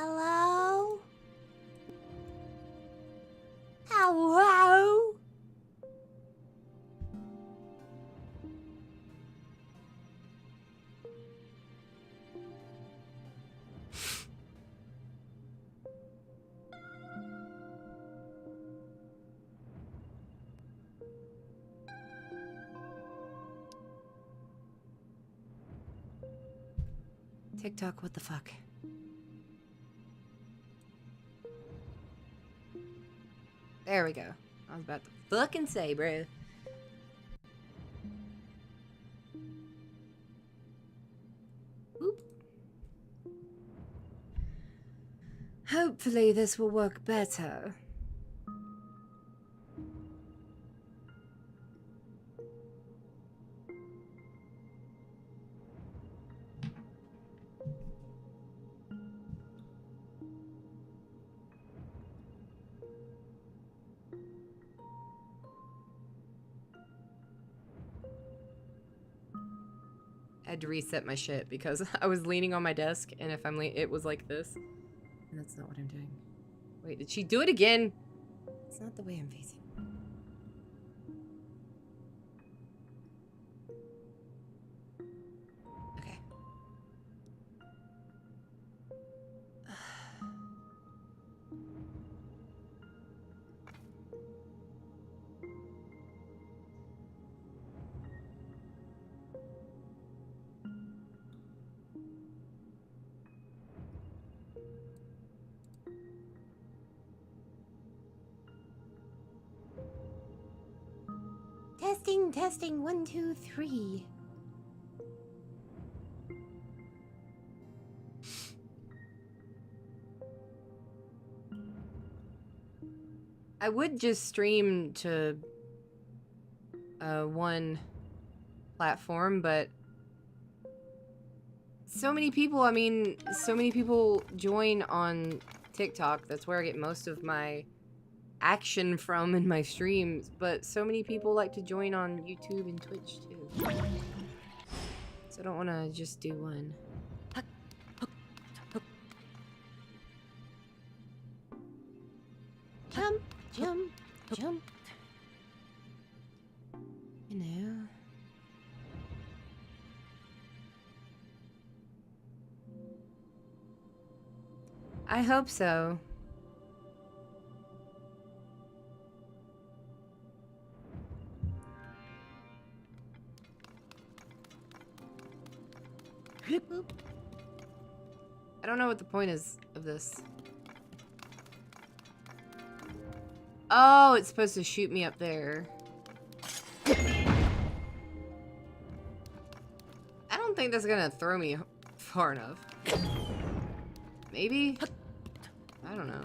Hello? Hello? TikTok, what the fuck? There we go. I was about to fucking say, bro. Oop. Hopefully this will work better. I had to reset my shit because I was leaning on my desk, and if it was like this. And that's not what I'm doing. Wait, did she do it again? It's not the way I'm facing. Okay. Testing, testing, 1, 2, 3. I would just stream to one platform, but so many people, so many people join on TikTok. That's where I get most of my action from in my streams, but so many people like to join on YouTube and Twitch too. So I don't want to just do one. Jump, jump, jump. You know. I hope so. I don't know what the point is of this. Oh, it's supposed to shoot me up there. I don't think that's gonna throw me far enough. Maybe? I don't know.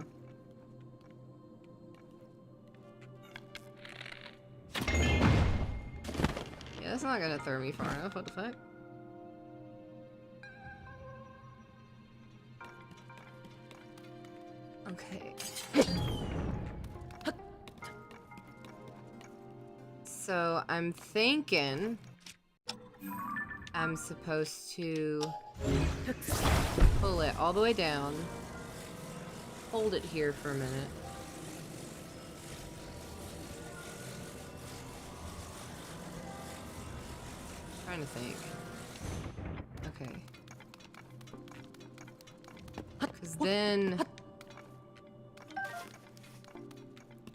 Yeah, that's not gonna throw me far enough. What the fuck? Okay. So I'm thinking I'm supposed to pull it all the way down, hold it here for a minute. Trying to think. Okay. Because then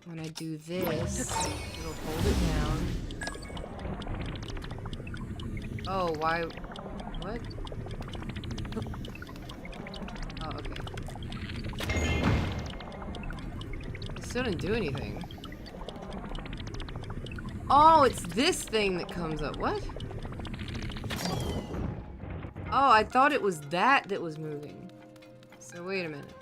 when I do this, it'll hold it down. Oh, why? What? Oh, okay. It still didn't do anything. Oh, it's this thing that comes up. What? Oh, I thought it was that was moving. So wait a minute.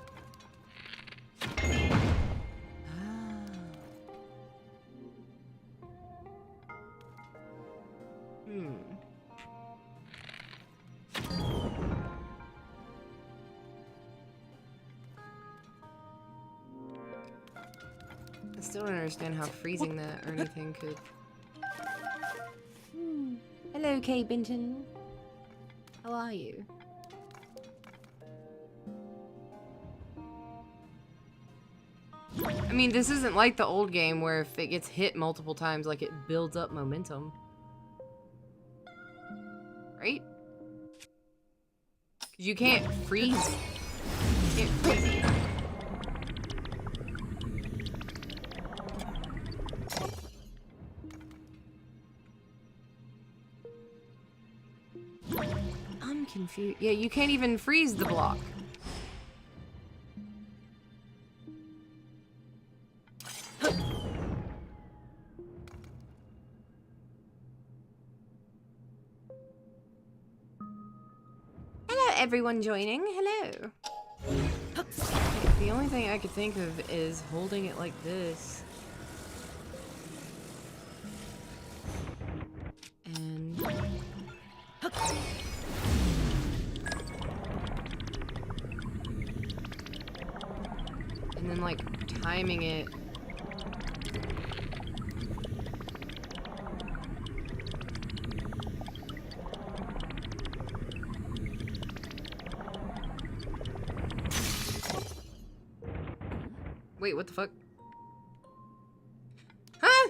I still don't understand how freezing that or anything could. Hello, Kate Benton. How are you? I mean, this isn't like the old game where if it gets hit multiple times, like, it builds up momentum. Right? 'Cause you can't freeze. You can't freeze it. I'm confused. Yeah, you can't even freeze the block. Hello, everyone joining. Hello. The only thing I could think of is holding it like this. And... and then, like, timing it. Wait, what the fuck? Huh?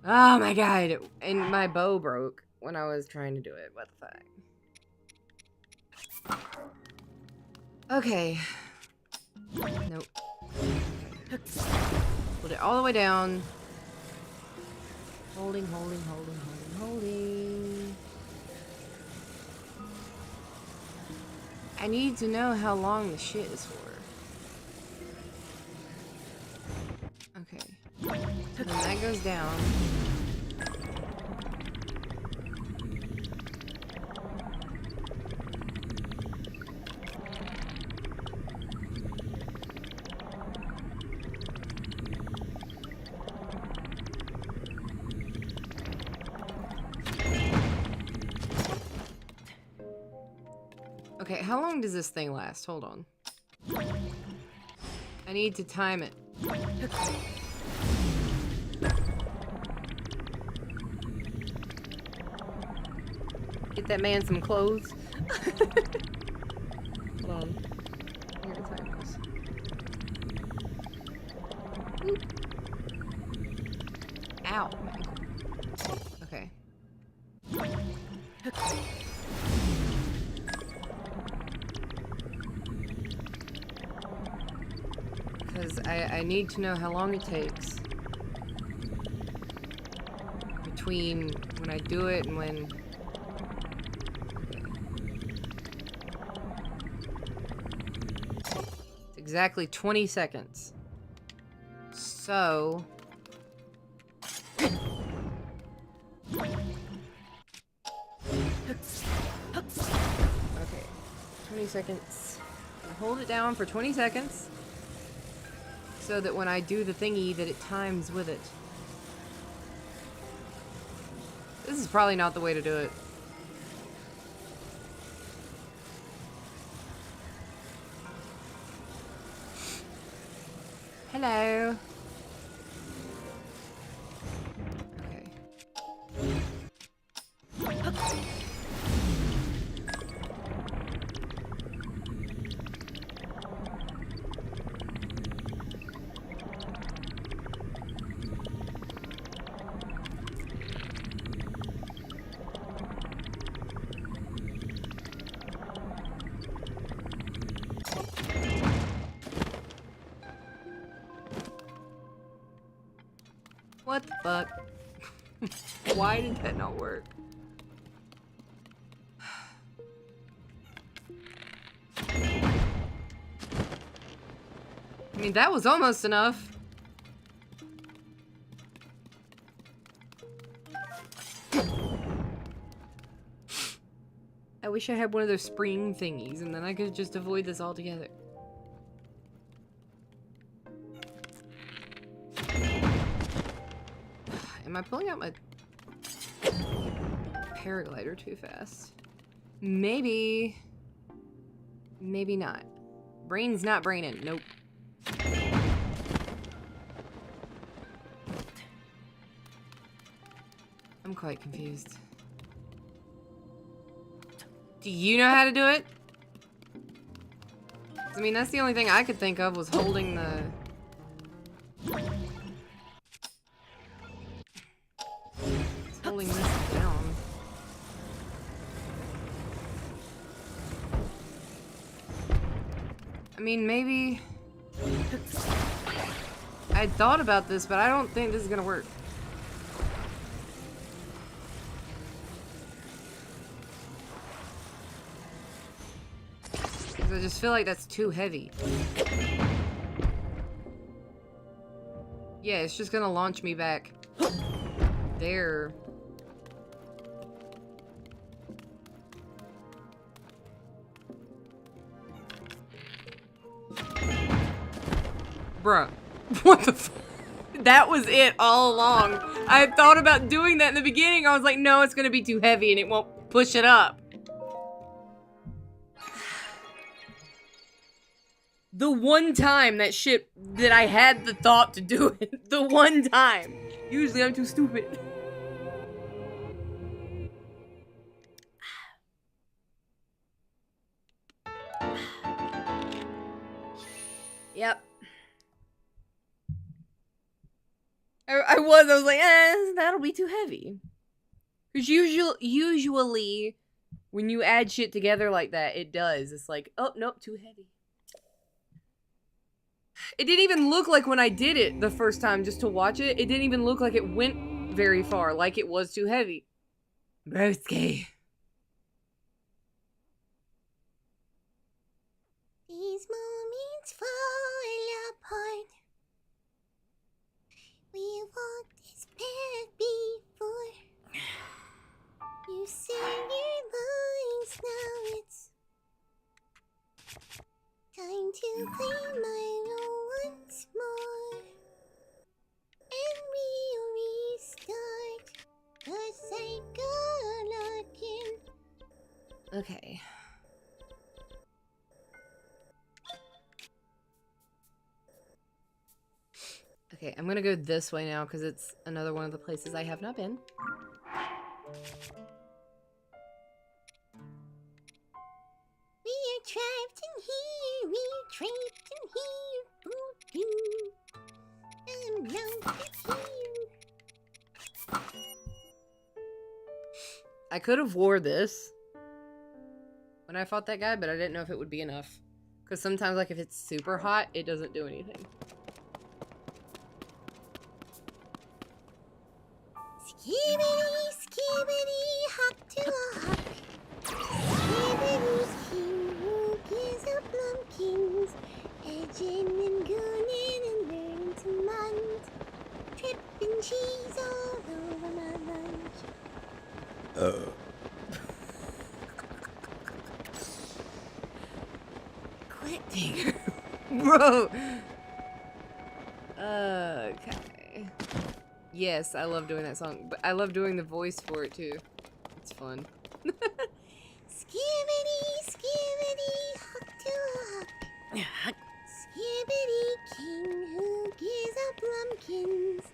Oh my god. And my bow broke when I was trying to do it. What the fuck? Okay. Nope. Okay. Put it all the way down. Holding. I need to know how long the shit is for. Okay. So then that goes down. Okay, how long does this thing last? Hold on. I need to time it. Get that man some clothes. Hold on. I gotta time this. Oop. Ow. Okay. Because I need to know how long it takes between when I do it and when... Okay. It's exactly 20 seconds. So... Okay. 20 seconds. Hold it down for 20 seconds. So that when I do the thingy, that it times with it. This is probably not the way to do it. Hello. Okay. What the fuck? Why did that not work? I mean, that was almost enough. I wish I had one of those spring thingies, and then I could just avoid this altogether. Am I pulling out my paraglider too fast? Maybe. Maybe not. Brain's not braining. Nope. I'm quite confused. Do you know how to do it? I mean, that's the only thing I could think of was holding the... holding this down. I mean, maybe... I thought about this, but I don't think this is gonna work. I just feel like that's too heavy. Yeah, it's just gonna launch me back there. Bruh. What the f- That was it all along. I had thought about doing that in the beginning. I was like, no, it's gonna be too heavy and it won't push it up. The one time that I had the thought to do it. The one time. Usually I'm too stupid. Yep. I was like, that'll be too heavy. Because usually, when you add shit together like that, it does. It's like, oh, nope, too heavy. It didn't even look like when I did it the first time just to watch it, it didn't even look like it went very far, like it was too heavy. Broski. These moments fall apart. We walked this path before. You said your lines, now it's time to play my role once more. And we'll restart the cycle again. Okay. Okay, I'm gonna go this way now because it's another one of the places I have not been. We're trapped in here, we're trapped in here. I'm lost in here. I could have wore this when I fought that guy, but I didn't know if it would be enough. Because sometimes, like, if it's super hot, it doesn't do anything. Skibbity, skibbity, hop to a hop. Skibbity's king, who gives up lumpkins, edging and gooning and learning to munt, tripping cheese all over my lunch. Quit, Digger. Bro. Okay. Yes, I love doing that song, but I love doing the voice for it too. It's fun. Skibbity, skibbity, hop to a hop. Skibbity king, who gives up lumpkins,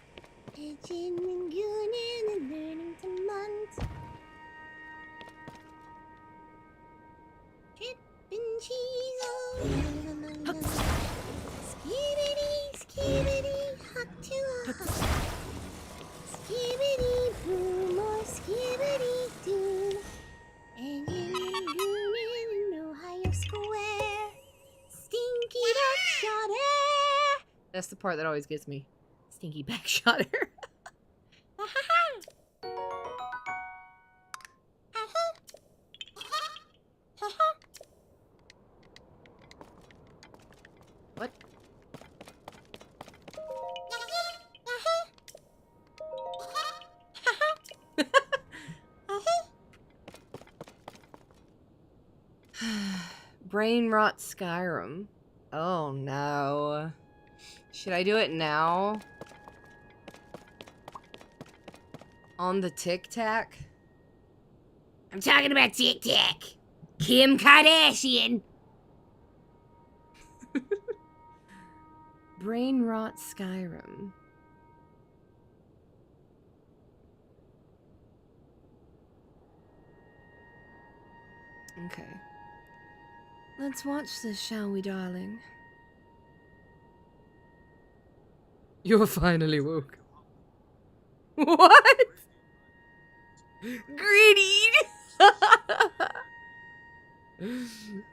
edging and gooning and learning to munt. Dripping cheese all over my lunch. Skibbity, skibbity, hop to a hop. Skibbity boom or skibbity doo. Edging and gooning in Ohio Square. Stinky backshot air. That's the part that always gets me. Stinky backshotter. What? Brain rot Skyrim. Oh no. Should I do it now? On the Tic Tac? I'm talking about Tic Tac. Kim Kardashian. Brain rot Skyrim. Okay. Let's watch this, shall we, darling? You're finally woke. What? Greedy!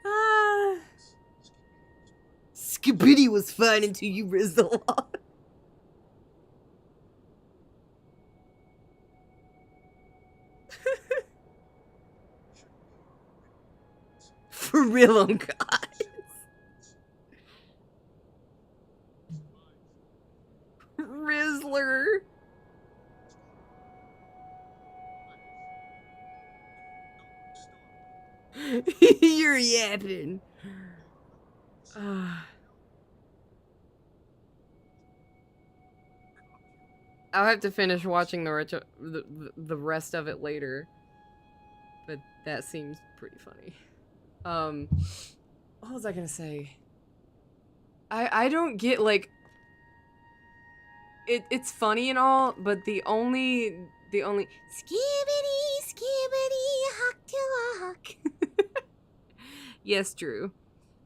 Ah. Skibidi was fine until you rizzed the law. For real, oh God. Rizzler. You're yapping. I'll have to finish watching the rest of it later. But that seems pretty funny. What was I gonna say? I don't get, like, it's funny and all, but the only Skibbity, skibbity, hawk to a hawk. yes, Drew.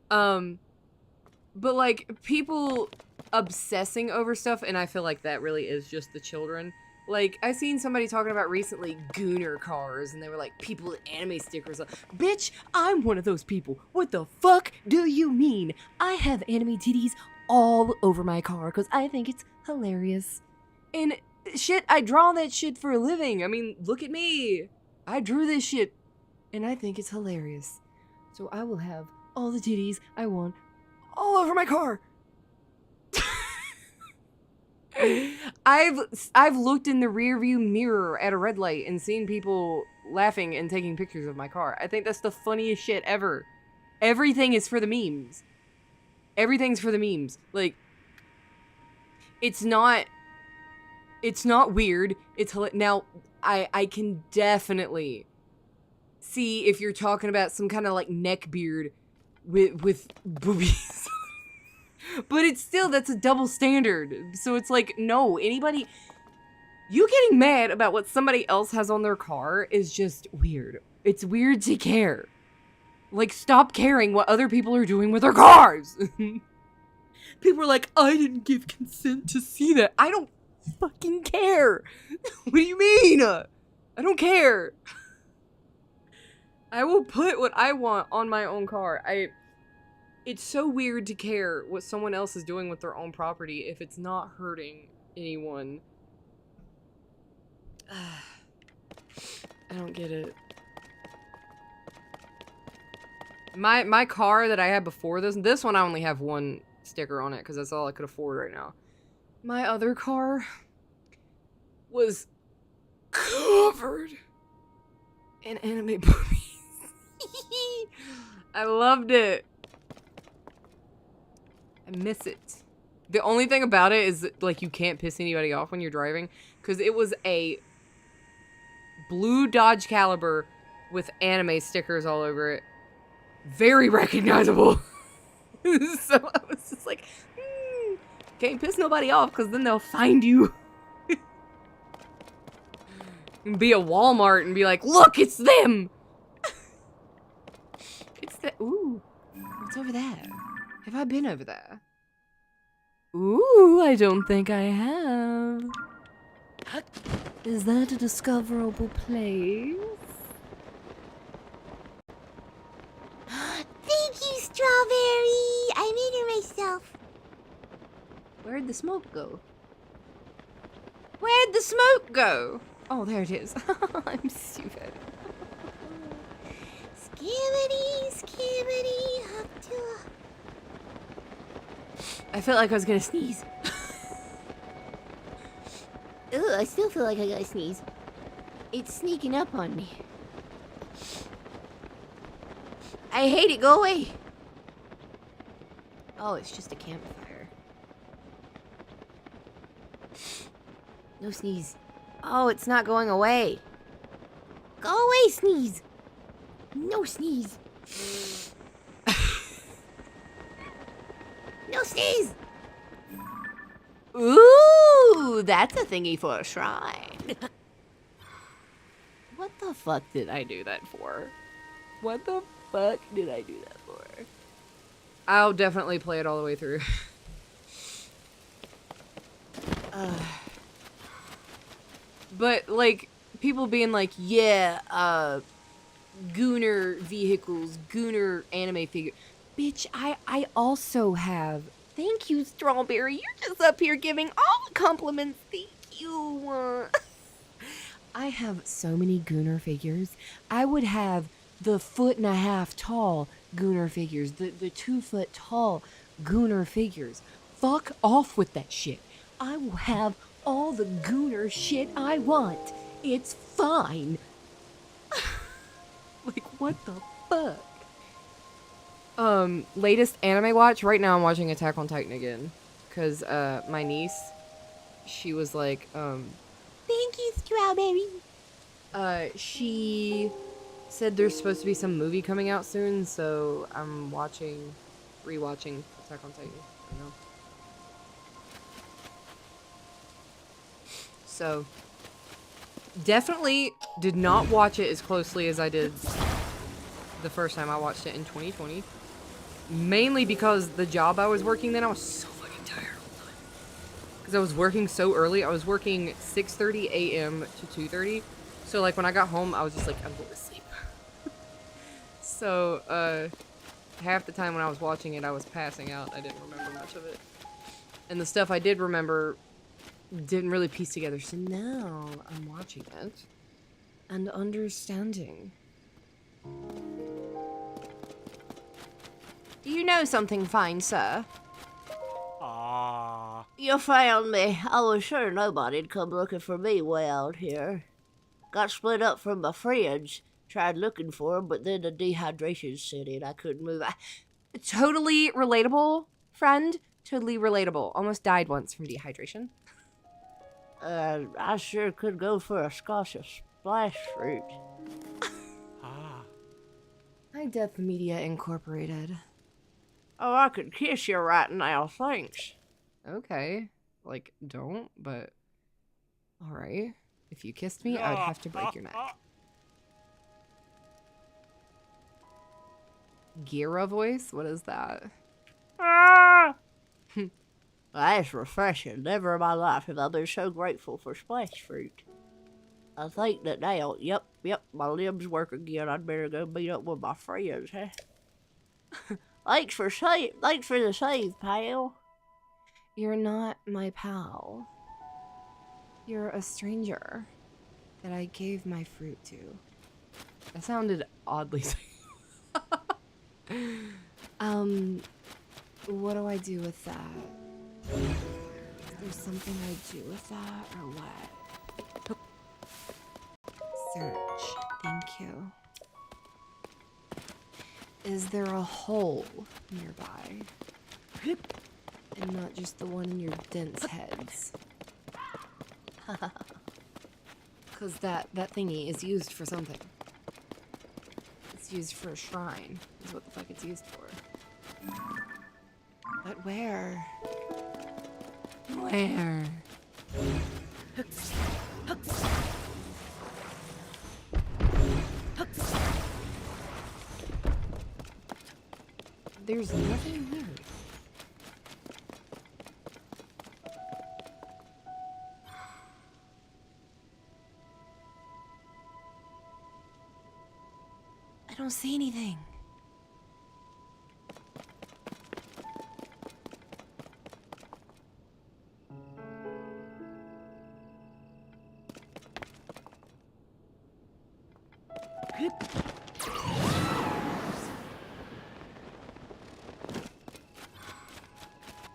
But like people obsessing over stuff, and I feel like that really is just the children. Like, I seen somebody talking about recently Gooner cars, and they were like, people with anime stickers. Bitch, I'm one of those people. What the fuck do you mean? I have anime titties all over my car because I think it's hilarious. And shit, I draw that shit for a living. I mean, look at me. I drew this shit, and I think it's hilarious. So I will have all the titties I want all over my car. I've looked in the rearview mirror at a red light and seen people laughing and taking pictures of my car. I think that's the funniest shit ever. Everything is for the memes. Everything's for the memes. Like, it's not weird. It's now I can definitely see if you're talking about some kind of like neck beard with boobies. But it's still, that's a double standard. So it's like, no, anybody, you getting mad about what somebody else has on their car is just weird. It's weird to care. Like, stop caring what other people are doing with their cars. People are like, I didn't give consent to see that. I don't fucking care. What do you mean? I don't care. I will put what I want on my own car. It's so weird to care what someone else is doing with their own property if it's not hurting anyone. I don't get it. My car that I had before this one I only have one sticker on it because that's all I could afford right now. My other car was covered in anime boobies. I loved it. I miss it. The only thing about it is, like, you can't piss anybody off when you're driving, because it was a blue Dodge Caliber with anime stickers all over it. Very recognizable. So I was just like, can't piss nobody off, because then they'll find you. And be a Walmart and be like, look, it's them! It's the, ooh, what's over there? Have I been over there? Ooh, I don't think I have. Is that a discoverable place? Thank you, Strawberry. I made her myself. Where'd the smoke go? Where'd the smoke go? Oh, there it is. I'm stupid. Skibbity, skibbity, hop to a... I felt like I was gonna sneeze. Ugh, I still feel like I gotta sneeze. It's sneaking up on me. I hate it. Go away. Oh, it's just a campfire. No sneeze. Oh, it's not going away. Go away, sneeze. No sneeze. No sneeze. Ooh, that's a thingy for a shrine. What the fuck did I do that for? What the fuck did I do that for? I'll definitely play it all the way through. But, like, people being like, yeah, Gooner vehicles, Gooner anime figure. Bitch, I also have. Thank you, Strawberry. You're just up here giving all the compliments. Thank you. I have so many Gooner figures. I would have the 1.5 foot tall Gooner figures, the 2 foot tall Gooner figures. Fuck off with that shit. I will have all the Gooner shit I want. It's fine. Like, what the fuck? Latest anime watch? Right now I'm watching Attack on Titan again. Cause, my niece, she was like, Thank you, Strawberry. she said there's supposed to be some movie coming out soon, so I'm rewatching Attack on Titan right now. So, definitely did not watch it as closely as I did the first time I watched it in 2020. Mainly because the job I was working then, I was so fucking tired all the time. Because I was working so early. I was working 6:30 a.m. to 2:30. So, like, when I got home, I was just like, I'm going to sleep. So, half the time when I was watching it, I was passing out. I didn't remember much of it. And the stuff I did remember didn't really piece together. So now I'm watching it and understanding. Do you know something, fine sir? You found me. I was sure nobody'd come looking for me way out here. Got split up from my friends. Tried looking for 'em, but then the dehydration set in. I couldn't move. Totally relatable, friend. Totally relatable. Almost died once from dehydration. I sure could go for a squash of splash fruit. High Def Media Incorporated. Oh, I could kiss you right now, thanks. Okay. Like, don't, but... Alright. If you kissed me, I would have to break your neck. Gira voice? What is that? That's refreshing. Never in my life have I been so grateful for splash fruit. I think that now, yep, my limbs work again. I'd better go meet up with my friends, huh? Thanks for the save, pal. You're not my pal. You're a stranger that I gave my fruit to. That sounded oddly. What do I do with that? Is there something I do with that, or what? Search. Thank you. Is there a hole nearby? And not just the one in your dense heads. Because that thingy is used for something. It's used for a shrine, is what the fuck it's used for. But where? Where? There's nothing here. I don't see anything.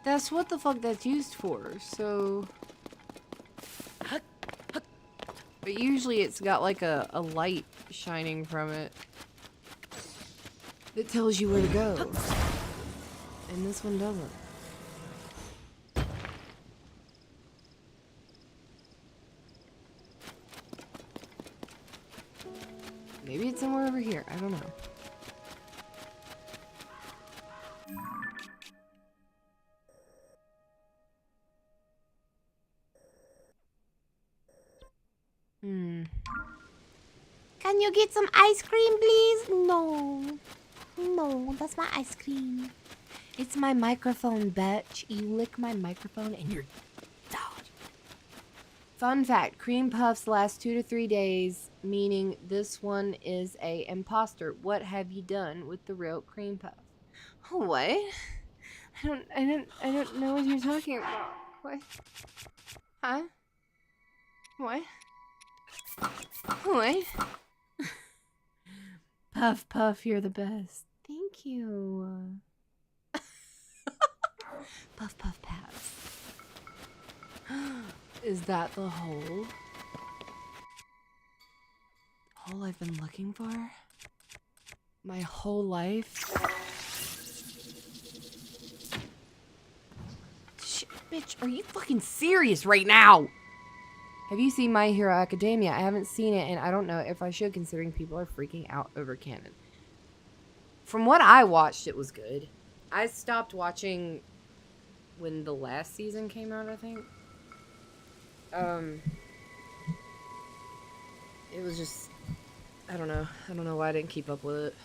That's what the fuck that's used for, so... But usually it's got like a light shining from it that tells you where to go. And this one doesn't. Maybe it's somewhere over here, I don't know. Can you get some ice cream, please? No. No, that's my ice cream. It's my microphone, bitch. You lick my microphone and you're out. Fun fact, cream puffs last 2 to 3 days, meaning this one is a imposter. What have you done with the real cream puff? What? I don't know what you're talking about. What? Huh? What? What? Puff, puff, you're the best. Thank you. Puff, puff, pass. Is that the hole? Hole I've been looking for? My whole life? Shit, bitch, are you fucking serious right now? Have you seen My Hero Academia? I haven't seen it, and I don't know if I should, considering people are freaking out over canon. From what I watched, it was good. I stopped watching when the last season came out, I think. It was just, I don't know. I don't know why I didn't keep up with it.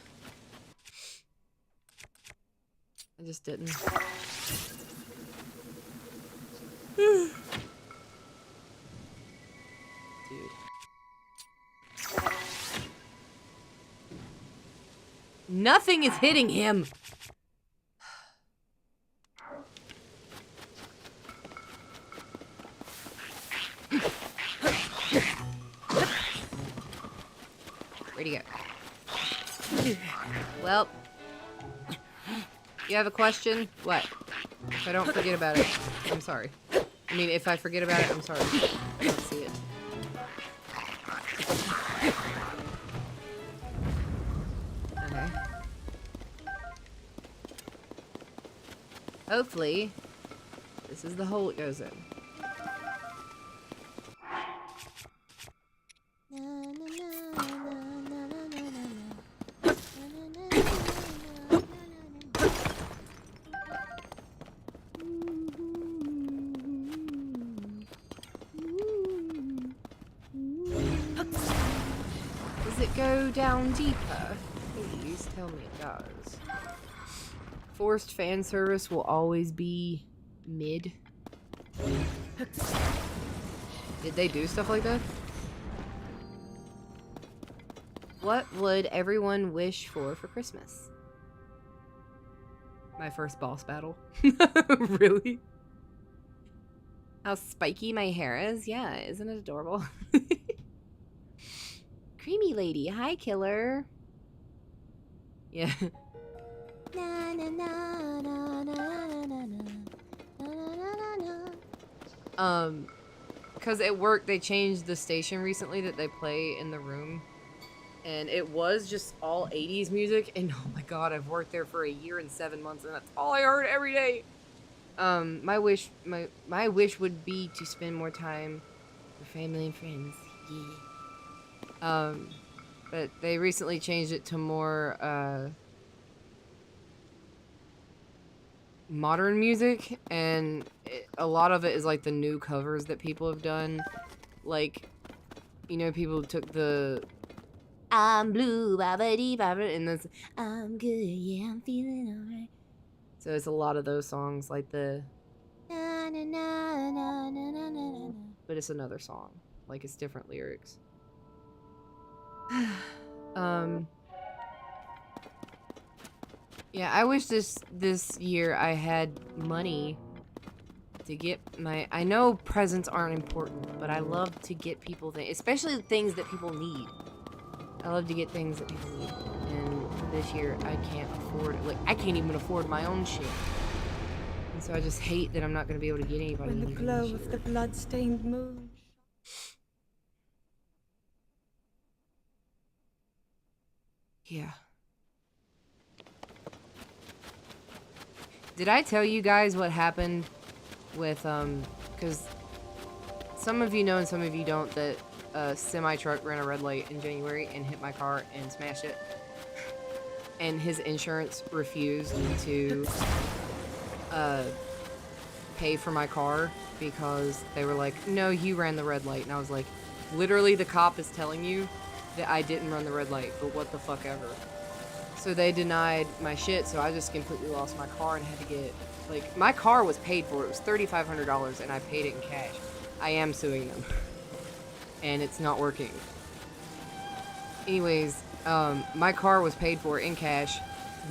I just didn't. Dude. Nothing is hitting him. Where'd he go? Well, you have a question? What? If I don't forget about it, I'm sorry. I mean, if I forget about it, I'm sorry. I don't see it. Okay. Hopefully, this is the hole it goes in. Does it go down deeper? Please tell me it does. Forced fan service will always be mid. Did they do stuff like that? What would everyone wish for Christmas? My first boss battle. Really? How spiky my hair is? Yeah, isn't it adorable? Creamy lady. Hi, killer. Yeah. Na, na, na, na, na, na, na, na, na. Because at work they changed the station recently that they play in the room. And it was just all 80s music, and oh my god, I've worked there for 1 year and 7 months, and that's all I heard every day. My wish would be to spend more time with family and friends. Yeah. But they recently changed it to more modern music, and a lot of it is like the new covers that people have done. Like, you know, people took the I'm blue, ba-ba-dee, ba-ba, and this I'm good, yeah, I'm feeling alright. So it's a lot of those songs, like the na, na, na, na, na, na, na, na. But it's another song. Like, it's different lyrics. Yeah, I wish this year I had money to get my... I know presents aren't important, but I love to get people things, especially things that people need. I love to get things that people need. And this year, I can't afford it. Like, I can't even afford my own shit. And so I just hate that I'm not going to be able to get anybody When the anything glow this of year. the blood-stained moon. Yeah. Did I tell you guys what happened with, because some of you know and some of you don't that a semi-truck ran a red light in January and hit my car and smashed it. And his insurance refused to pay for my car because they were like, no, you ran the red light. And I was like, literally the cop is telling you that I didn't run the red light, but what the fuck ever. So they denied my shit, so I just completely lost my car and had to get, like, my car was paid for. It was $3,500 and I paid it in cash. I am suing them. And it's not working. Anyways, my car was paid for in cash.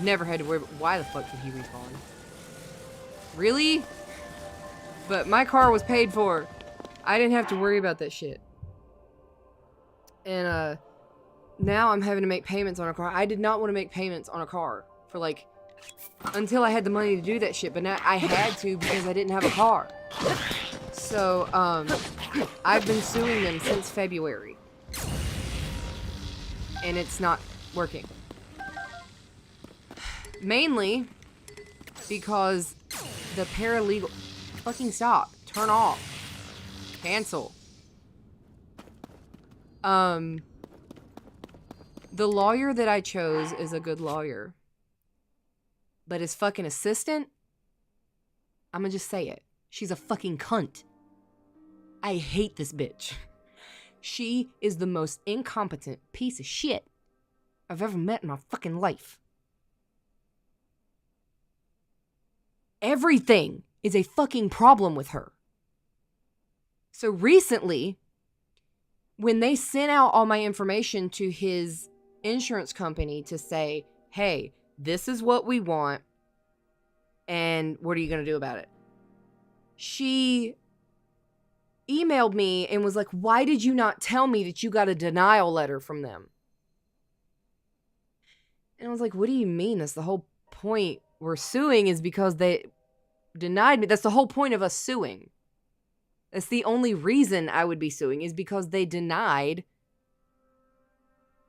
Never had to worry about, why the fuck did he respawn? Really? But my car was paid for. I didn't have to worry about that shit. And, now I'm having to make payments on a car. I did not want to make payments on a car for, like, until I had the money to do that shit. But now I had to because I didn't have a car. So, I've been suing them since February. And it's not working. Mainly because the paralegal... Fucking stop. Turn off. Cancel. The lawyer that I chose is a good lawyer. But his fucking assistant, I'm gonna just say it. She's a fucking cunt. I hate this bitch. She is the most incompetent piece of shit I've ever met in my fucking life. Everything is a fucking problem with her. So recently, when they sent out all my information to his insurance company to say, hey, this is what we want, and what are you going to do about it? She emailed me and was like, why did you not tell me that you got a denial letter from them? And I was like, what do you mean? That's the whole point. We're suing is because they denied me. That's the whole point of us suing. That's the only reason I would be suing is because they denied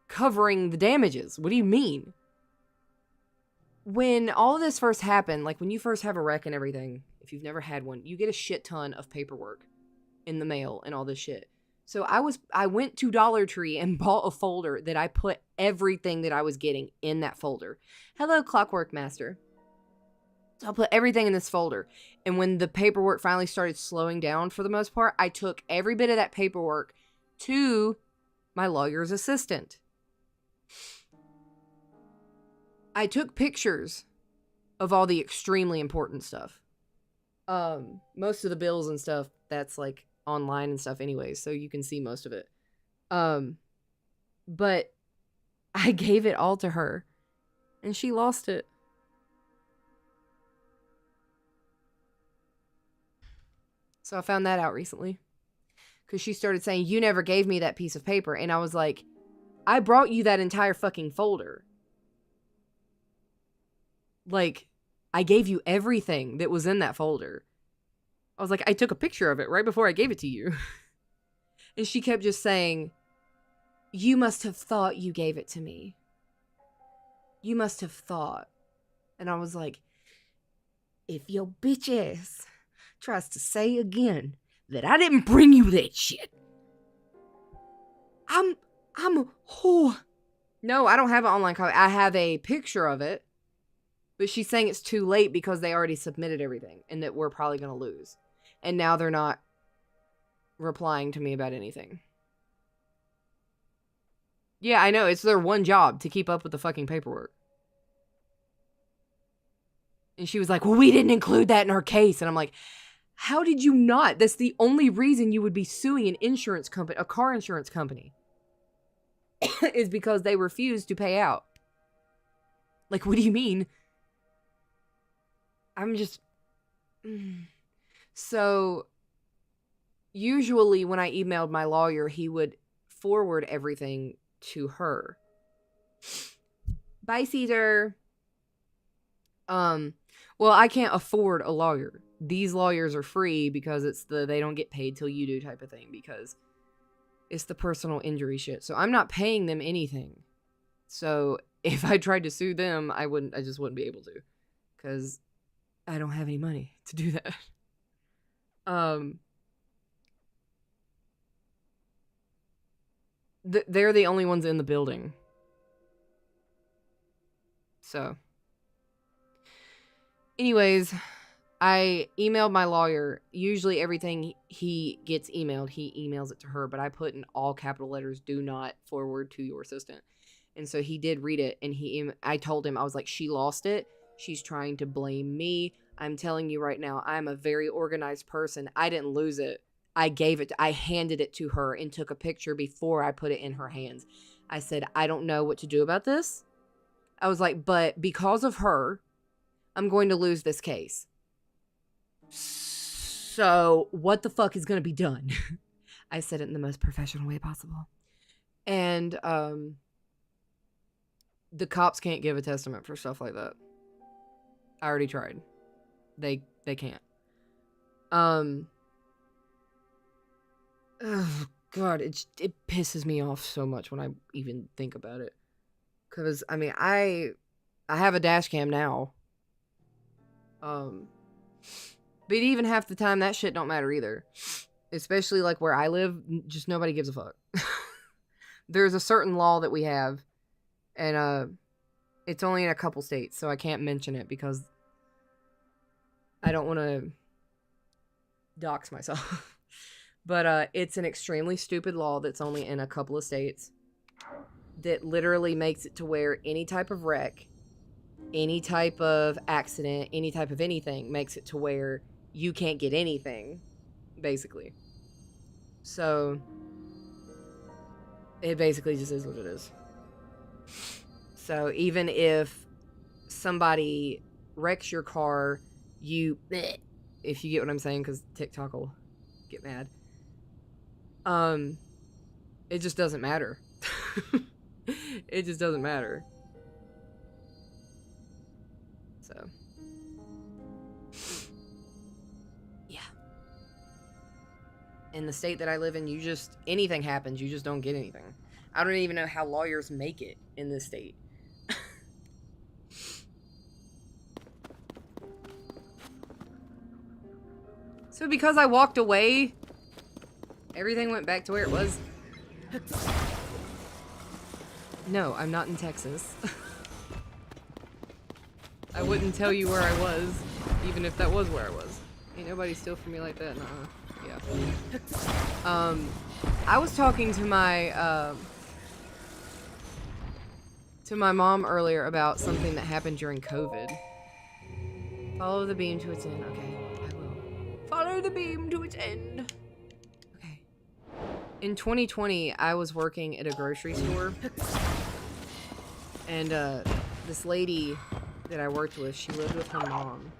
covering the damages. What do you mean? When all of this first happened, like when you first have a wreck and everything, if you've never had one, you get a shit ton of paperwork in the mail and all this shit. So I went to Dollar Tree and bought a folder that I put everything that I was getting in that folder. Hello, Clockwork Master. So I'll put everything in this folder. And when the paperwork finally started slowing down for the most part, I took every bit of that paperwork to my lawyer's assistant. I took pictures of all the extremely important stuff. Most of the bills and stuff, that's like online and stuff anyways, so you can see most of it. But I gave it all to her, and she lost it. So I found that out recently. Because she started saying, you never gave me that piece of paper. And I was like, I brought you that entire fucking folder. Like, I gave you everything that was in that folder. I was like, I took a picture of it right before I gave it to you. And she kept just saying, you must have thought you gave it to me. You must have thought. And I was like, if your bitch ass tries to say again that I didn't bring you that shit, I'm a whore. No, I don't have an online copy. I have a picture of it. But she's saying it's too late because they already submitted everything and that we're probably going to lose. And now they're not replying to me about anything. Yeah, I know. It's their one job to keep up with the fucking paperwork. And she was like, well, we didn't include that in our case. And I'm like, how did you not? That's the only reason you would be suing an insurance company, a car insurance company, is because they refused to pay out. Like, what do you mean? I'm just... So, usually when I emailed my lawyer, he would forward everything to her. Bye, Caesar. Well, I can't afford a lawyer. These lawyers are free because it's they don't get paid till you do type of thing, because it's the personal injury shit. So I'm not paying them anything. So if I tried to sue them, I just wouldn't be able to, because I don't have any money to do that. They're the only ones in the building. So anyways, I emailed my lawyer. Usually everything he gets emailed, he emails it to her, but I put in all capital letters, do not forward to your assistant. And so he did read it, and I told him, I was like, she lost it. She's trying to blame me. I'm telling you right now, I'm a very organized person. I didn't lose it. I handed it to her and took a picture before I put it in her hands. I said, I don't know what to do about this. I was like, but because of her, I'm going to lose this case. So what the fuck is going to be done? I said it in the most professional way possible. And the cops can't give a testament for stuff like that. I already tried. They can't. Oh God, it pisses me off so much when I even think about it. Cause I mean, I have a dash cam now. But even half the time, that shit don't matter either. Especially like where I live, just nobody gives a fuck. There's a certain law that we have, and it's only in a couple states, so I can't mention it because I don't want to dox myself. But it's an extremely stupid law that's only in a couple of states that literally makes it to where any type of wreck, any type of accident, any type of anything makes it to where you can't get anything, basically. So it basically just is what it is. So even if somebody wrecks your car, if you get what I'm saying, because TikTok will get mad. It just doesn't matter. It just doesn't matter. So, yeah. In the state that I live in, anything happens, you just don't get anything. I don't even know how lawyers make it in this state. So because I walked away, everything went back to where it was. No, I'm not in Texas. I wouldn't tell you where I was, even if that was where I was. Ain't nobody steal from me like that, nah. Yeah. I was talking to my mom earlier about something that happened during COVID. Follow the beam to its end. Okay, I will. Follow the beam to its end. Okay. In 2020, I was working at a grocery store. And this lady that I worked with, she lived with her mom.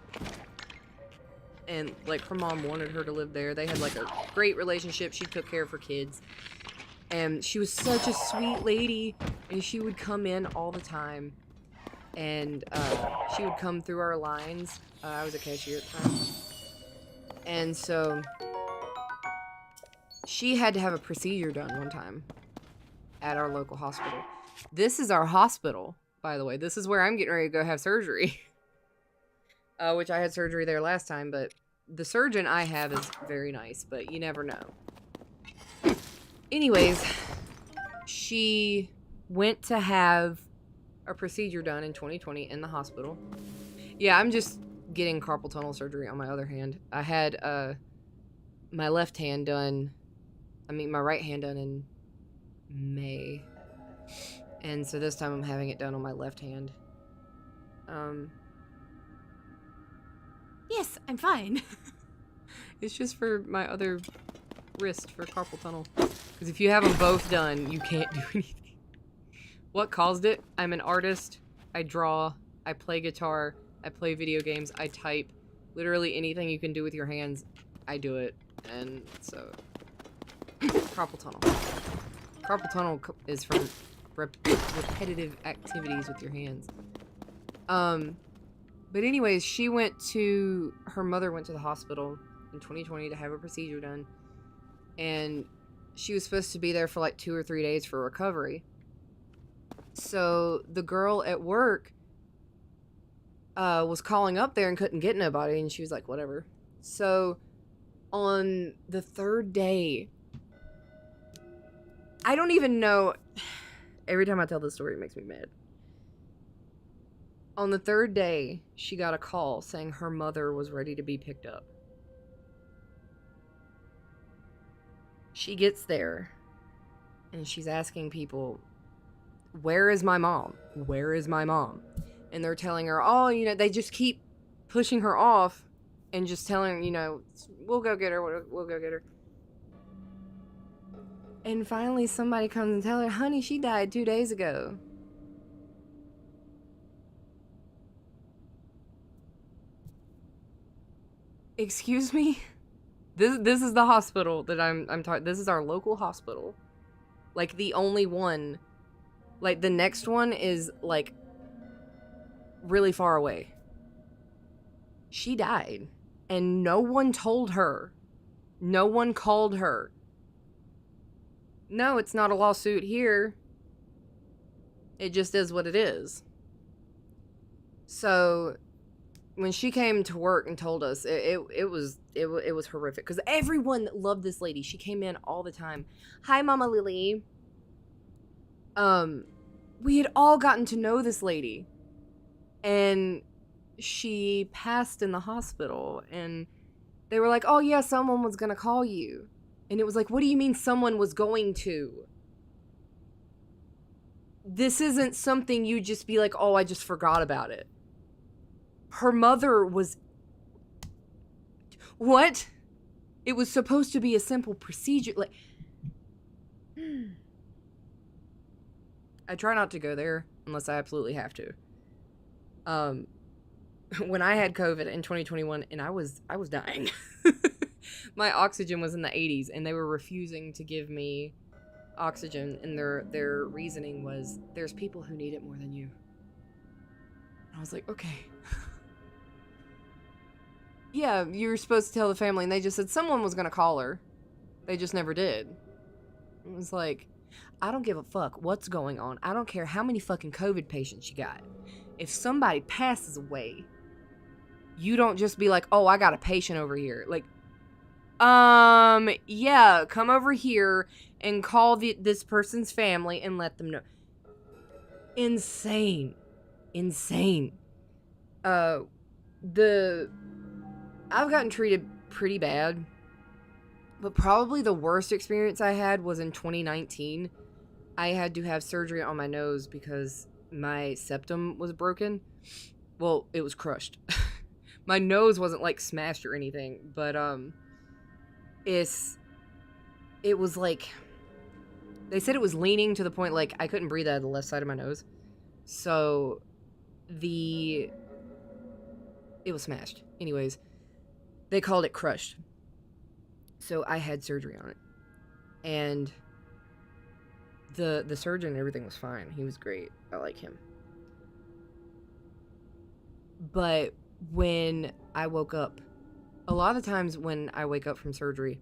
And like her mom wanted her to live there. They had like a great relationship. She took care of her kids. And she was such a sweet lady. And she would come in all the time. And she would come through our lines. I was a cashier at the time. And so she had to have a procedure done one time at our local hospital. This is our hospital, by the way. This is where I'm getting ready to go have surgery. Which I had surgery there last time, but the surgeon I have is very nice, but you never know. Anyways, she went to have a procedure done in 2020 in the hospital. Yeah, I'm just getting carpal tunnel surgery on my other hand. I had my left hand done, my right hand done in May. And so this time I'm having it done on my left hand. Yes, I'm fine. It's just for my other wrist for carpal tunnel. Because if you have them both done, you can't do anything. What caused it? I'm an artist. I draw. I play guitar. I play video games. I type. Literally anything you can do with your hands, I do it. And so... carpal tunnel. Carpal tunnel is from repetitive activities with your hands. But anyways, her mother went to the hospital in 2020 to have a procedure done. And she was supposed to be there for like 2 or 3 days for recovery. So the girl at work was calling up there and couldn't get nobody. And she was like, whatever. So on the 3rd day, I don't even know. Every time I tell this story, it makes me mad. On the 3rd day, she got a call saying her mother was ready to be picked up. She gets there, and she's asking people, where is my mom? Where is my mom? And they're telling her, oh, they just keep pushing her off and just telling her, we'll go get her, we'll go get her. And finally somebody comes and tells her, honey, she died 2 days ago. Excuse me? This is the hospital that I'm talking. This is our local hospital. Like, the only one. Like, the next one is, like, really far away. She died. And no one told her. No one called her. No, it's not a lawsuit here. It just is what it is. So when she came to work and told us, it was horrific, because everyone loved this lady. She came in all the time. Hi, Mama Lily. We had all gotten to know this lady, and she passed in the hospital, and they were like, oh yeah, someone was gonna call you. And it was like, what do you mean someone was going to? This isn't something you just be like, oh, I just forgot about it. Her mother was... What? It was supposed to be a simple procedure. Like, I try not to go there unless I absolutely have to. When I had COVID in 2021, and I was dying. My oxygen was in the 80s, and they were refusing to give me oxygen, and their reasoning was, there's people who need it more than you. And I was like, okay. Yeah, you were supposed to tell the family, and they just said someone was gonna call her. They just never did. It was like, I don't give a fuck what's going on. I don't care how many fucking COVID patients you got. If somebody passes away, you don't just be like, oh, I got a patient over here. Like, yeah, come over here and call this person's family and let them know. Insane. I've gotten treated pretty bad, but probably the worst experience I had was in 2019. I had to have surgery on my nose because my septum was broken. Well, it was crushed. My nose wasn't like smashed or anything, but it was like, they said it was leaning to the point like I couldn't breathe out of the left side of my nose. So it was smashed. Anyways, they called it crushed. So I had surgery on it. And the surgeon and everything was fine. He was great. I like him. But when I woke up, a lot of the times when I wake up from surgery,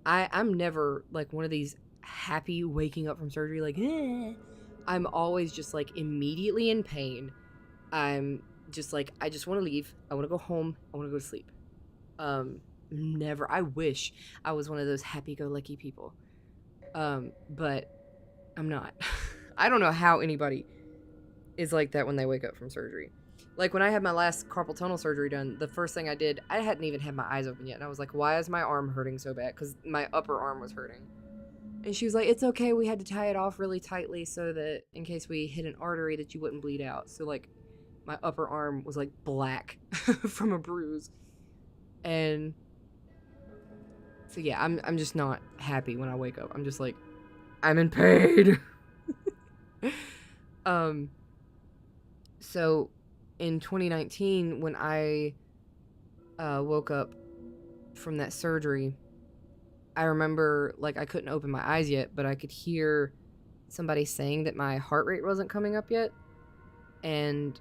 I'm never like one of these happy waking up from surgery like, eh. I'm always just like immediately in pain. I'm just like, I just want to leave. I want to go home. I want to go to sleep. Never. I wish I was one of those happy-go-lucky people. But I'm not. I don't know how anybody is like that when they wake up from surgery. Like, when I had my last carpal tunnel surgery done, the first thing I did, I hadn't even had my eyes open yet. And I was like, why is my arm hurting so bad? Because my upper arm was hurting. And she was like, it's okay. We had to tie it off really tightly so that in case we hit an artery that you wouldn't bleed out. So, like, my upper arm was, like, black from a bruise. And so, yeah, I'm just not happy when I wake up. I'm just like, I'm in pain. So in 2019, when I woke up from that surgery, I remember, like, I couldn't open my eyes yet, but I could hear somebody saying that my heart rate wasn't coming up yet. And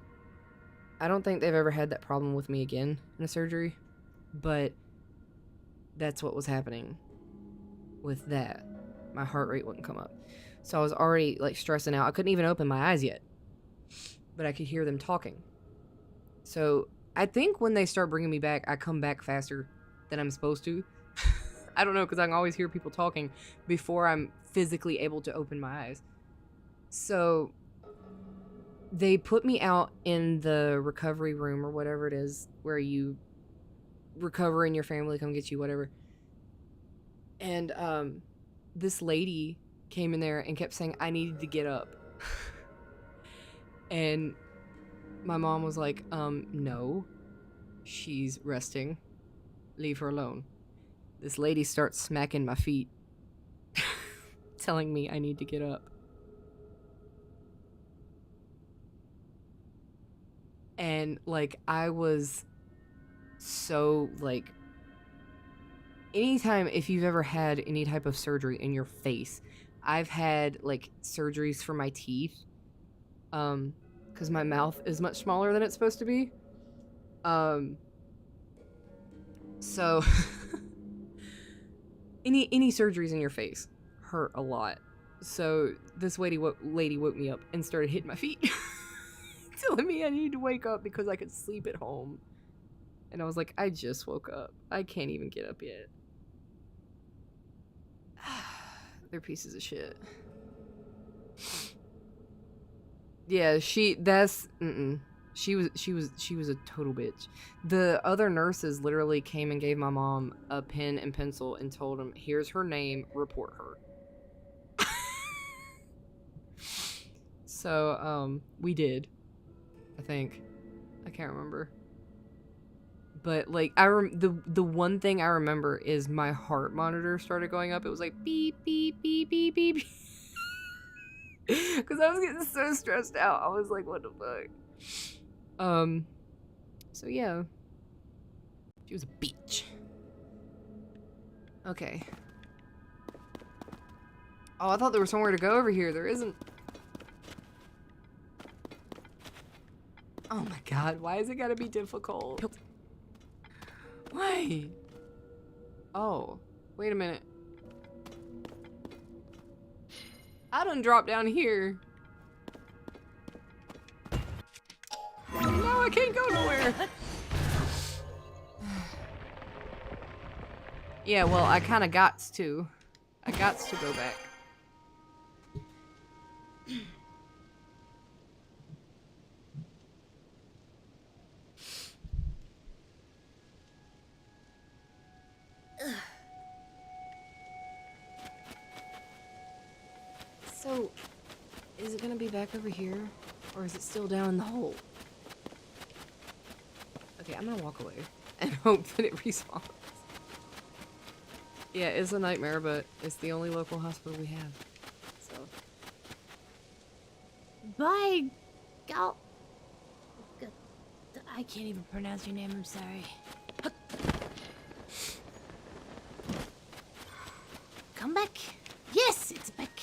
I don't think they've ever had that problem with me again in a surgery, but that's what was happening with that. My heart rate wouldn't come up. So I was already, like, stressing out. I couldn't even open my eyes yet, but I could hear them talking. So I think when they start bringing me back, I come back faster than I'm supposed to. I don't know, because I can always hear people talking before I'm physically able to open my eyes. So they put me out in the recovery room or whatever it is, where you recover and your family come get you, whatever. And this lady came in there and kept saying I needed to get up. And my mom was like, no, she's resting. Leave her alone. This lady starts smacking my feet, telling me I need to get up. And, like, I was so, like, anytime, if you've ever had any type of surgery in your face, I've had, like, surgeries for my teeth, because my mouth is much smaller than it's supposed to be. So, any surgeries in your face hurt a lot. So, this lady woke me up and started hitting my feet. Telling me I need to wake up because I could sleep at home. And I was like, I just woke up. I can't even get up yet. They're pieces of shit. Yeah, she was a total bitch. The other nurses literally came and gave my mom a pen and pencil and told him, here's her name, report her. So, we did. I think. I can't remember. But, like, the one thing I remember is my heart monitor started going up. It was like, beep, beep, beep, beep, beep. Because I was getting so stressed out. I was like, what the fuck? So, yeah. She was a bitch. Okay. Oh, I thought there was somewhere to go over here. There isn't. Oh my god, why is it gotta be difficult? Why? Oh, wait a minute. I done dropped down here. Now I can't go nowhere. Yeah, well, I kinda gots to. I gots to go back. So, is it gonna be back over here? Or is it still down in the hole? Okay, I'm gonna walk away and hope that it respawns. Yeah, it's a nightmare, but it's the only local hospital we have. So. By God. I can't even pronounce your name, I'm sorry. Come back. Yes, it's back.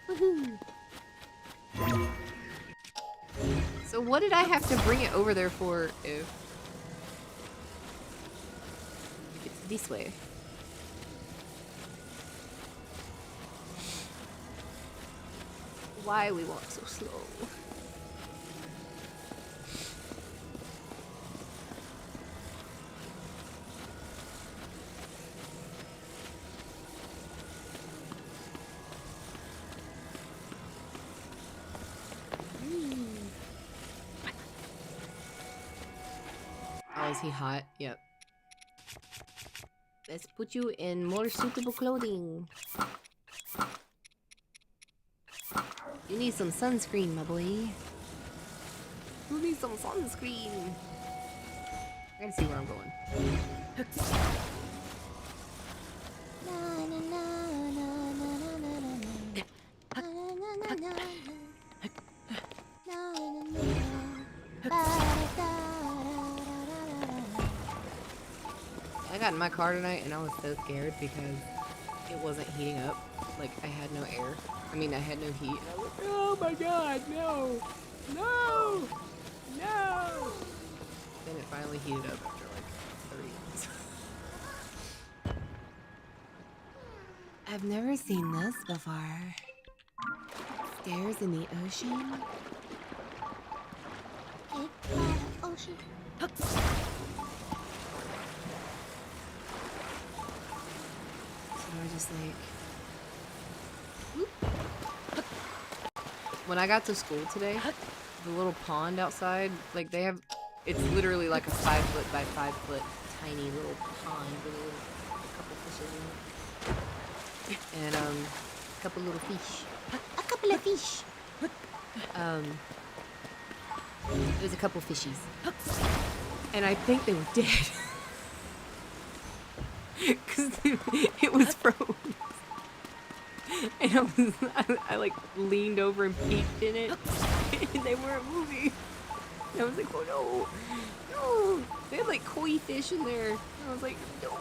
Woohoo. So what did I have to bring it over there for if it's this way? Why we walk so slow? Oh, is he hot? Yep. Let's put you in more suitable clothing. You need some sunscreen, my boy. You need some sunscreen. I gotta see where I'm going. I got in my car tonight and I was so scared because it wasn't heating up. Like, I had no air. I mean, I had no heat. And I was like, oh my god, no! No! No! Then it finally heated up after like 30 minutes. I've never seen this before. Stairs in the ocean? Ocean. So I just like... When I got to school today, the little pond outside, like they have, it's literally like a 5 foot by 5 foot tiny little pond with a couple fishes in it. And a couple little fish. couple of fish. There's a couple fishies. And I think they were dead. Because it was froze. And I like leaned over and peeked in it. And they weren't moving. And I was like, oh no. No. They had like koi fish in there. And I was like, no.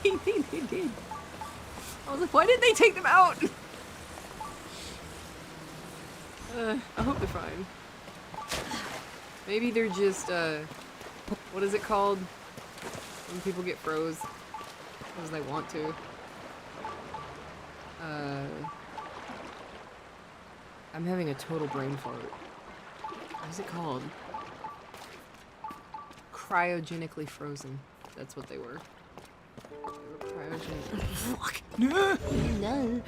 I think they did. I was like, why did they take them out? I hope they're fine. Maybe they're just, what is it called? When people get froze. Because they want to. I'm having a total brain fart. What is it called? Cryogenically frozen. That's what they were. They were cryogenically. Fuck! No! No.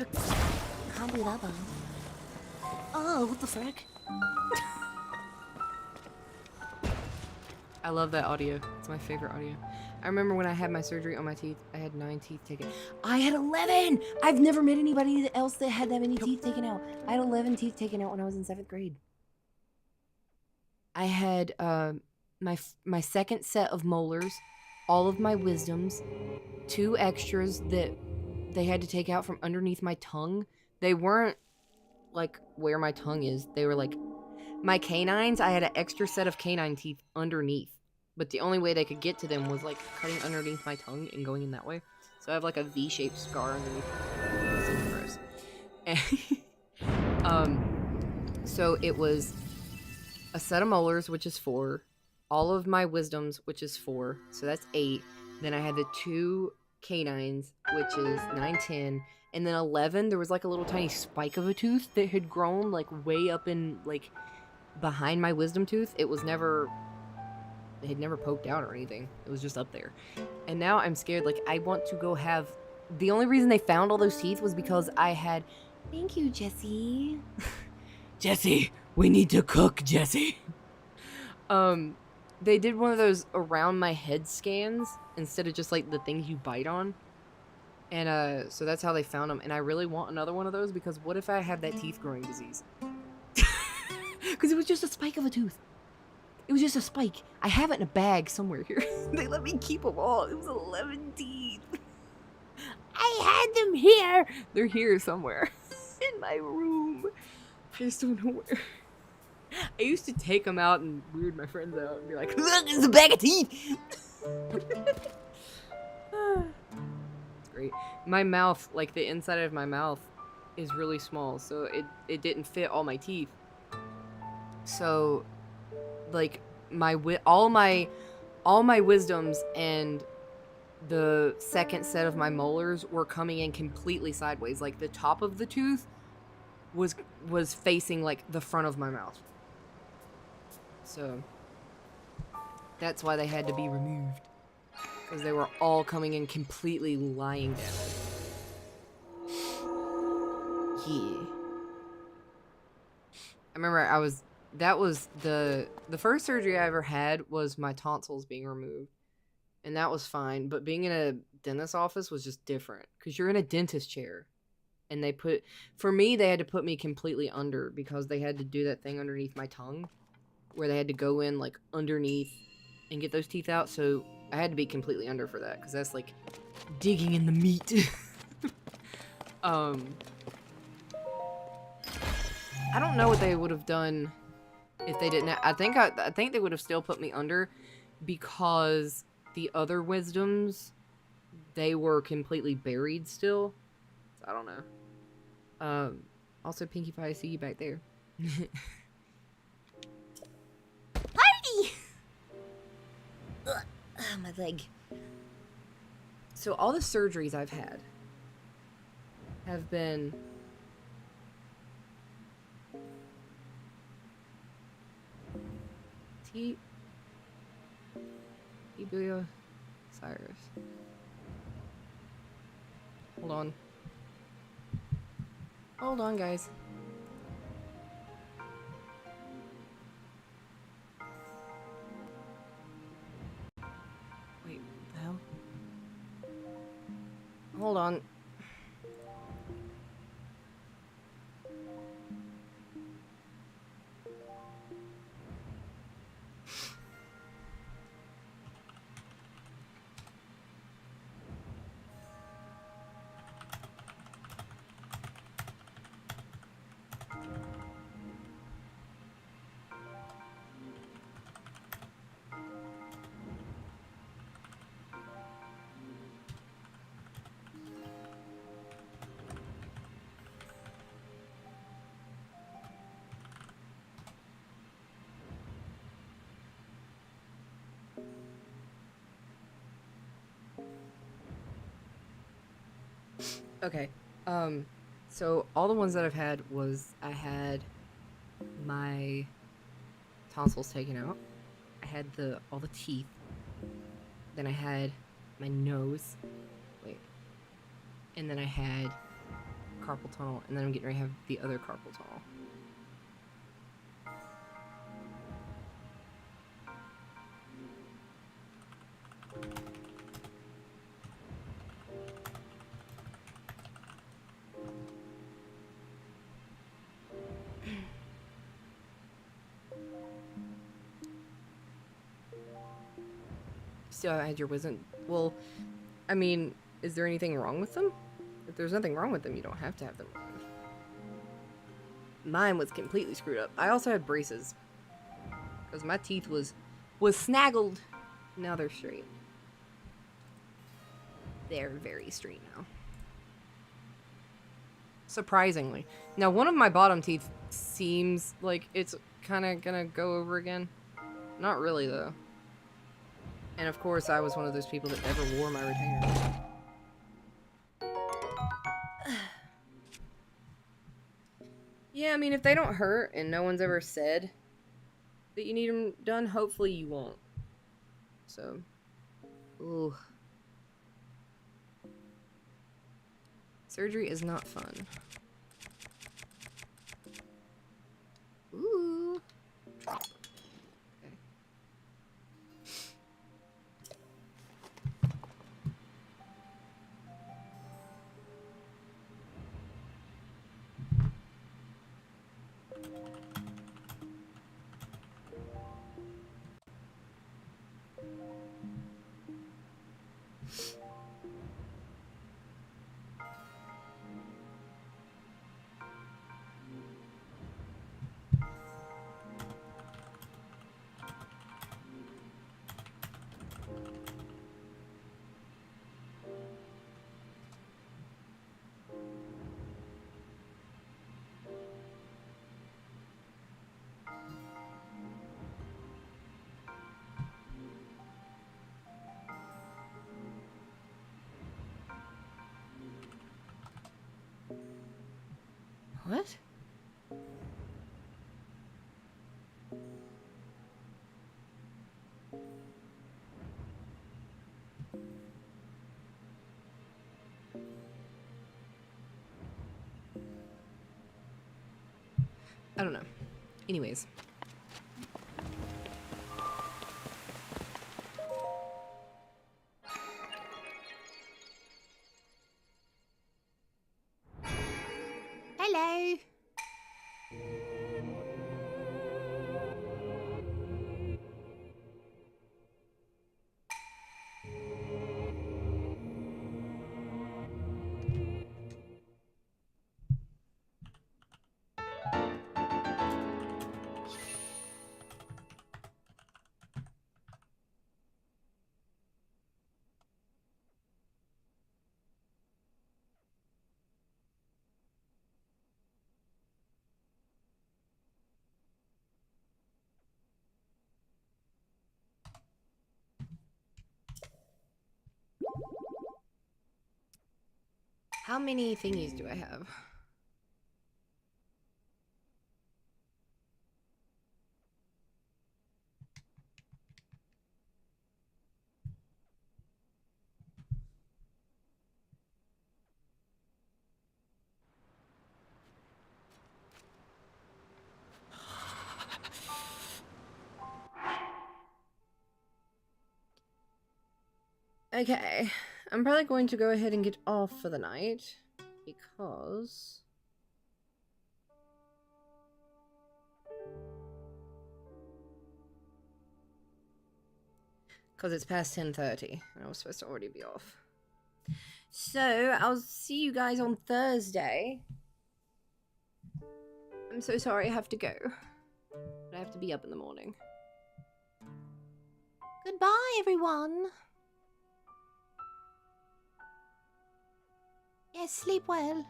Can't be that bad. Oh, what the frick? I love that audio. It's my favorite audio. I remember when I had my surgery on my teeth, I had 9 teeth taken. I had 11! I've never met anybody else that had that many teeth taken out. I had 11 teeth taken out when I was in 7th grade. I had my second set of molars, all of my wisdoms, 2 extras that they had to take out from underneath my tongue. They weren't like where my tongue is. They were like my canines. I had an extra set of canine teeth underneath. But the only way they could get to them was like cutting underneath my tongue and going in that way. So I have like a V-shaped scar underneath my tongue. And so it was a set of molars, which is 4, all of my wisdoms, which is 4, so that's 8. Then I had the 2 canines, which is 9, 10, and then 11. There was like a little tiny spike of a tooth that had grown like way up in like behind my wisdom tooth. It was never. It had never poked out or anything. It was just up there. And now I'm scared. Like, I want to go have... The only reason they found all those teeth was because I had... Thank you, Jesse. Jesse, we need to cook, Jesse. They did one of those around my head scans instead of just, like, the things you bite on. And, so that's how they found them. And I really want another one of those because what if I have that teeth growing disease? Because it was just a spike of a tooth. It was just a spike. I have it in a bag somewhere here. They let me keep them all. It was 11 teeth. I had them here. They're here somewhere. In my room. I just don't know where. I used to take them out and weird my friends out and be like, look, it's a bag of teeth. It's great. My mouth, like the inside of my mouth is really small. So it didn't fit all my teeth. So... like all my wisdoms and the second set of my molars were coming in completely sideways. Like the top of the tooth was facing like the front of my mouth. So that's why they had to be removed, because they were all coming in completely lying down. Yeah. I remember that was the first surgery I ever had was my tonsils being removed. And that was fine. But being in a dentist's office was just different. Because you're in a dentist chair. And for me, they had to put me completely under. Because they had to do that thing underneath my tongue. Where they had to go in, like, underneath and get those teeth out. So I had to be completely under for that. Because that's, like, digging in the meat. I don't know what they would have done if they didn't. I think they would have still put me under, because the other wisdoms, they were completely buried still. So I don't know. Also, Pinkie Pie, I see you back there. Party! Ugh, my leg. So all the surgeries I've had have been Ebulia Cyrus. Hold on. Hold on, guys. Wait, the hell? Hold on. Okay. So all the ones that I've had was I had my tonsils taken out. I had all the teeth. Then I had my nose. Wait. And then I had carpal tunnel, and then I'm getting ready to have the other carpal tunnel. Still haven't had your wisdom. Well, I mean, is there anything wrong with them? If there's nothing wrong with them, you don't have to have them removed. Mine was completely screwed up. I also had braces because my teeth was snaggled. Now they're straight. They're very straight now. Surprisingly. Now, one of my bottom teeth seems like it's kind of gonna go over again. Not really, though. And of course, I was one of those people that never wore my retainer. Yeah, I mean, if they don't hurt and no one's ever said that you need them done, hopefully you won't. So, ooh. Surgery is not fun. Ooh. Okay. What? I don't know. Anyways. Hello. How many thingies do I have? Okay, I'm probably going to go ahead and get off for the night because it's past 10:30 and I was supposed to already be off. So I'll see you guys on Thursday. I'm so sorry I have to go, but I have to be up in the morning. Goodbye, everyone. Yes, sleep well.